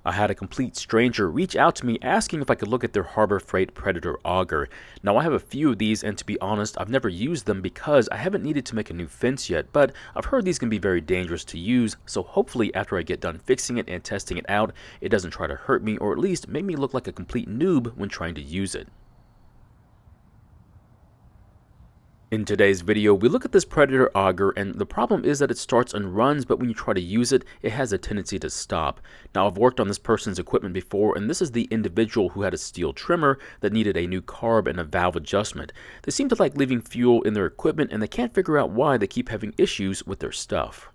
I had a complete stranger reach out to me asking if I could look at their Harbor Freight Predator Auger. Now I have a few of these, and to be honest, I've never used them because I haven't needed to make a new fence yet, but I've heard these can be very dangerous to use, so hopefully after I get done fixing it and testing it out, it doesn't try to hurt me or at least make me look like a complete noob when trying to use it. In today's video, we look at this Predator Auger, and the problem is that it starts and runs, but when you try to use it, it has a tendency to stop. Now, I've worked on this person's equipment before, and this is the individual who had a steel trimmer that needed a new carb and a valve adjustment. They seem to like leaving fuel in their equipment, and they can't figure out why they keep having issues with their stuff.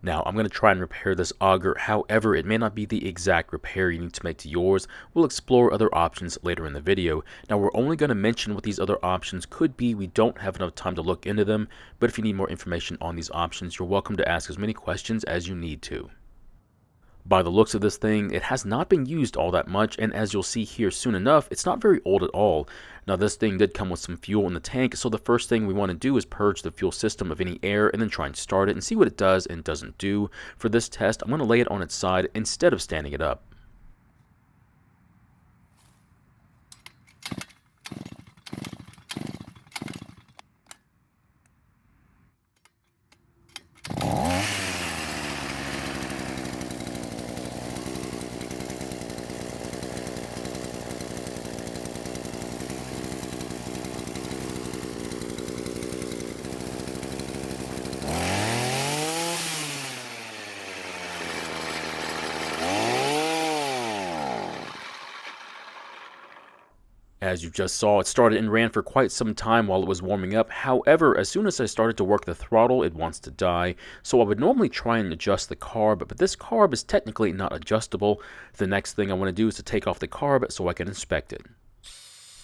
Now, I'm going to try and repair this auger, however, it may not be the exact repair you need to make to yours. We'll explore other options later in the video. Now, we're only going to mention what these other options could be. We don't have enough time to look into them, but if you need more information on these options, you're welcome to ask as many questions as you need to. By the looks of this thing, it has not been used all that much, and as you'll see here soon enough, it's not very old at all. Now, this thing did come with some fuel in the tank, so the first thing we want to do is purge the fuel system of any air and then try and start it and see what it does and doesn't do. For this test, I'm going to lay it on its side instead of standing it up. As you just saw, it started and ran for quite some time while it was warming up. However, as soon as I started to work the throttle, it wants to die. So I would normally try and adjust the carb, but this carb is technically not adjustable. The next thing I want to do is to take off the carb so I can inspect it.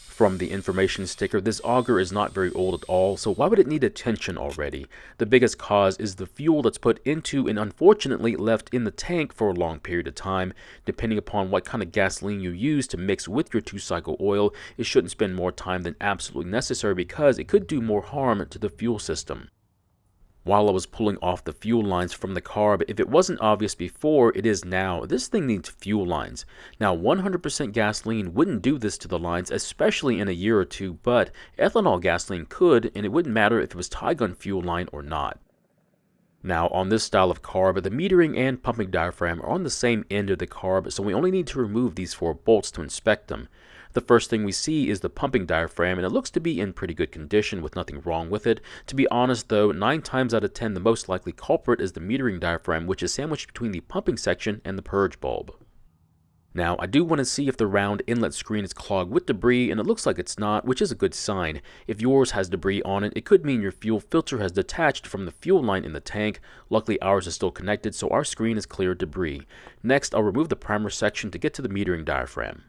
From the information sticker, this auger is not very old at all, so why would it need attention already? The biggest cause is the fuel that's put into and unfortunately left in the tank for a long period of time. Depending upon what kind of gasoline you use to mix with your 2-cycle oil, it shouldn't spend more time than absolutely necessary because it could do more harm to the fuel system. While I was pulling off the fuel lines from the carb, if it wasn't obvious before, it is now. This thing needs fuel lines. Now, 100% gasoline wouldn't do this to the lines, especially in a year or two, but ethanol gasoline could, and it wouldn't matter if it was tie gun fuel line or not. Now, on this style of carb, the metering and pumping diaphragm are on the same end of the carb, so we only need to remove these 4 bolts to inspect them. The first thing we see is the pumping diaphragm, and it looks to be in pretty good condition with nothing wrong with it. To be honest though, 9 times out of 10 the most likely culprit is the metering diaphragm, which is sandwiched between the pumping section and the purge bulb. Now, I do want to see if the round inlet screen is clogged with debris, and it looks like it's not, which is a good sign. If yours has debris on it, it could mean your fuel filter has detached from the fuel line in the tank. Luckily, ours is still connected, so our screen is clear of debris. Next, I'll remove the primer section to get to the metering diaphragm.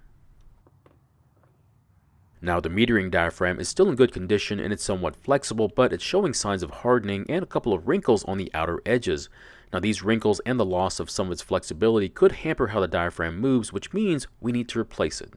Now, the metering diaphragm is still in good condition and it's somewhat flexible, but it's showing signs of hardening and a couple of wrinkles on the outer edges. Now, these wrinkles and the loss of some of its flexibility could hamper how the diaphragm moves, which means we need to replace it.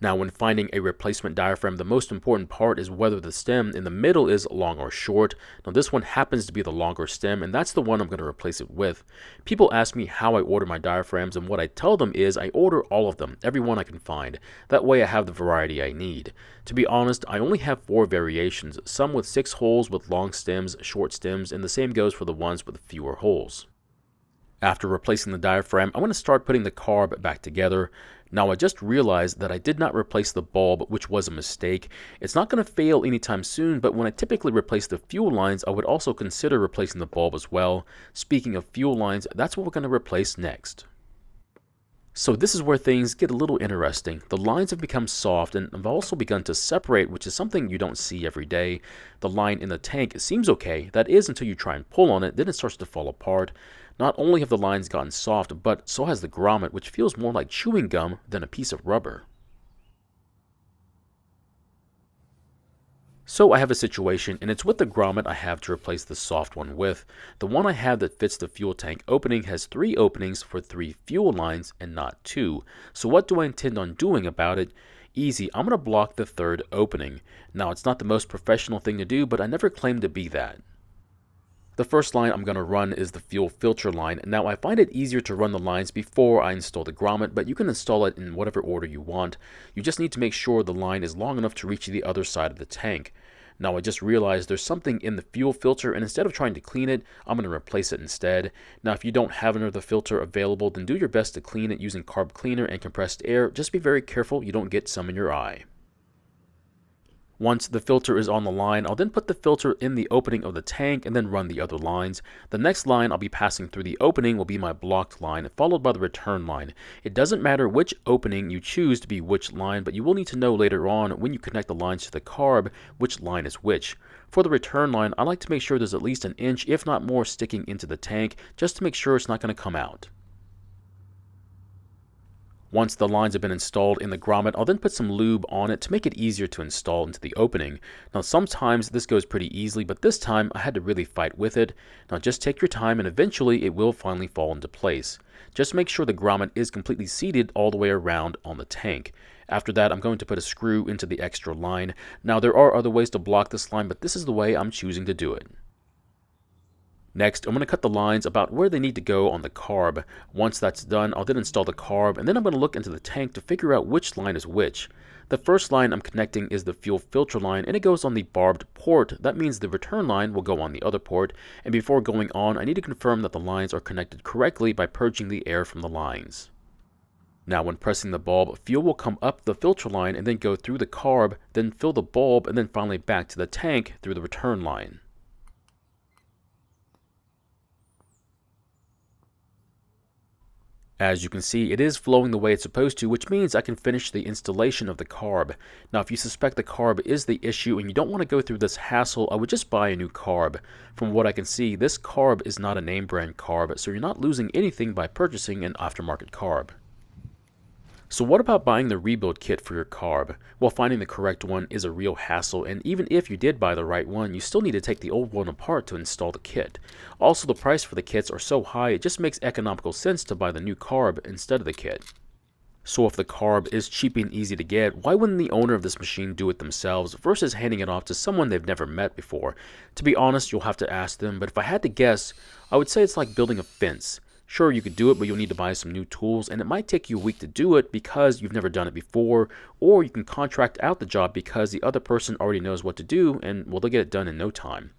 Now, when finding a replacement diaphragm, the most important part is whether the stem in the middle is long or short. Now, this one happens to be the longer stem, and that's the one I'm going to replace it with. People ask me how I order my diaphragms, and what I tell them is I order all of them, every one I can find. That way I have the variety I need. To be honest, I only have 4 variations, some with 6 holes with long stems, short stems, and the same goes for the ones with fewer holes. After replacing the diaphragm, I want to start putting the carb back together. Now, I just realized that I did not replace the bulb, which was a mistake. It's not going to fail anytime soon, but when I typically replace the fuel lines, I would also consider replacing the bulb as well. Speaking of fuel lines, that's what we're going to replace next. So this is where things get a little interesting. The lines have become soft and have also begun to separate, which is something you don't see every day. The line in the tank seems okay. That is until you try and pull on it, then it starts to fall apart. Not only have the lines gotten soft, but so has the grommet, which feels more like chewing gum than a piece of rubber. So I have a situation, and it's with the grommet I have to replace the soft one with. The one I have that fits the fuel tank opening has 3 openings for 3 fuel lines and not 2. So what do I intend on doing about it? Easy, I'm going to block the 3rd opening. Now, it's not the most professional thing to do, but I never claimed to be that. The first line I'm going to run is the fuel filter line. Now I find it easier to run the lines before I install the grommet, but you can install it in whatever order you want. You just need to make sure the line is long enough to reach the other side of the tank. Now I just realized there's something in the fuel filter, and instead of trying to clean it, I'm going to replace it instead. Now if you don't have another filter available, then do your best to clean it using carb cleaner and compressed air. Just be very careful you don't get some in your eye. Once the filter is on the line, I'll then put the filter in the opening of the tank and then run the other lines. The next line I'll be passing through the opening will be my blocked line, followed by the return line. It doesn't matter which opening you choose to be which line, but you will need to know later on when you connect the lines to the carb which line is which. For the return line, I like to make sure there's at least an inch, if not more, sticking into the tank, just to make sure it's not going to come out. Once the lines have been installed in the grommet, I'll then put some lube on it to make it easier to install into the opening. Now sometimes this goes pretty easily, but this time I had to really fight with it. Now just take your time and eventually it will finally fall into place. Just make sure the grommet is completely seated all the way around on the tank. After that, I'm going to put a screw into the extra line. Now there are other ways to block this line, but this is the way I'm choosing to do it. Next, I'm going to cut the lines about where they need to go on the carb. Once that's done, I'll then install the carb, and then I'm going to look into the tank to figure out which line is which. The first line I'm connecting is the fuel filter line, and it goes on the barbed port. That means the return line will go on the other port, and before going on, I need to confirm that the lines are connected correctly by purging the air from the lines. Now when pressing the bulb, fuel will come up the filter line and then go through the carb, then fill the bulb, and then finally back to the tank through the return line. As you can see, it is flowing the way it's supposed to, which means I can finish the installation of the carb. Now, if you suspect the carb is the issue and you don't want to go through this hassle, I would just buy a new carb. From what I can see, this carb is not a name brand carb, so you're not losing anything by purchasing an aftermarket carb. So what about buying the rebuild kit for your carb? Well, finding the correct one is a real hassle, and even if you did buy the right one, you still need to take the old one apart to install the kit. Also, the price for the kits are so high, it just makes economical sense to buy the new carb instead of the kit. So if the carb is cheap and easy to get, why wouldn't the owner of this machine do it themselves versus handing it off to someone they've never met before? To be honest, you'll have to ask them, but if I had to guess, I would say it's like building a fence. Sure, you could do it, but you'll need to buy some new tools, and it might take you a week to do it because you've never done it before, or you can contract out the job because the other person already knows what to do, and well, they'll get it done in no time.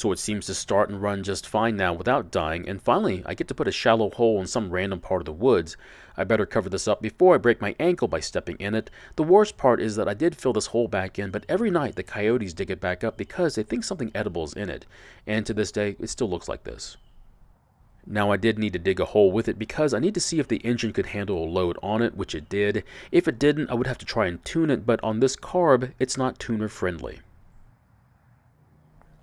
So it seems to start and run just fine now without dying, and finally I get to put a shallow hole in some random part of the woods. I better cover this up before I break my ankle by stepping in it. The worst part is that I did fill this hole back in, but every night the coyotes dig it back up because they think something edible is in it, and to this day it still looks like this. Now I did need to dig a hole with it because I need to see if the engine could handle a load on it, which it did. If it didn't, I would have to try and tune it, but on this carb, it's not tuner friendly.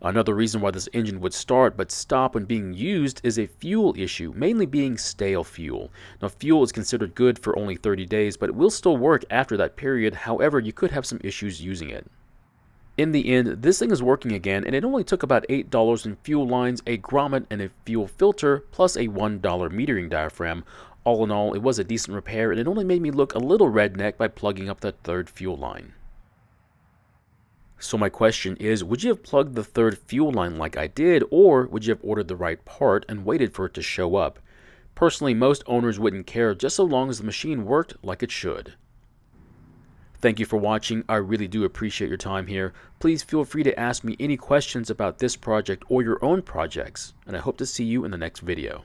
Another reason why this engine would start but stop when being used is a fuel issue, mainly being stale fuel. Now fuel is considered good for only 30 days, but it will still work after that period. However, you could have some issues using it. In the end, this thing is working again, and it only took about $8 in fuel lines, a grommet, and a fuel filter, plus a $1 metering diaphragm. All in all, it was a decent repair, and it only made me look a little redneck by plugging up that third fuel line. So my question is, would you have plugged the third fuel line like I did, or would you have ordered the right part and waited for it to show up? Personally, most owners wouldn't care just so long as the machine worked like it should. Thank you for watching. I really do appreciate your time here. Please feel free to ask me any questions about this project or your own projects, and I hope to see you in the next video.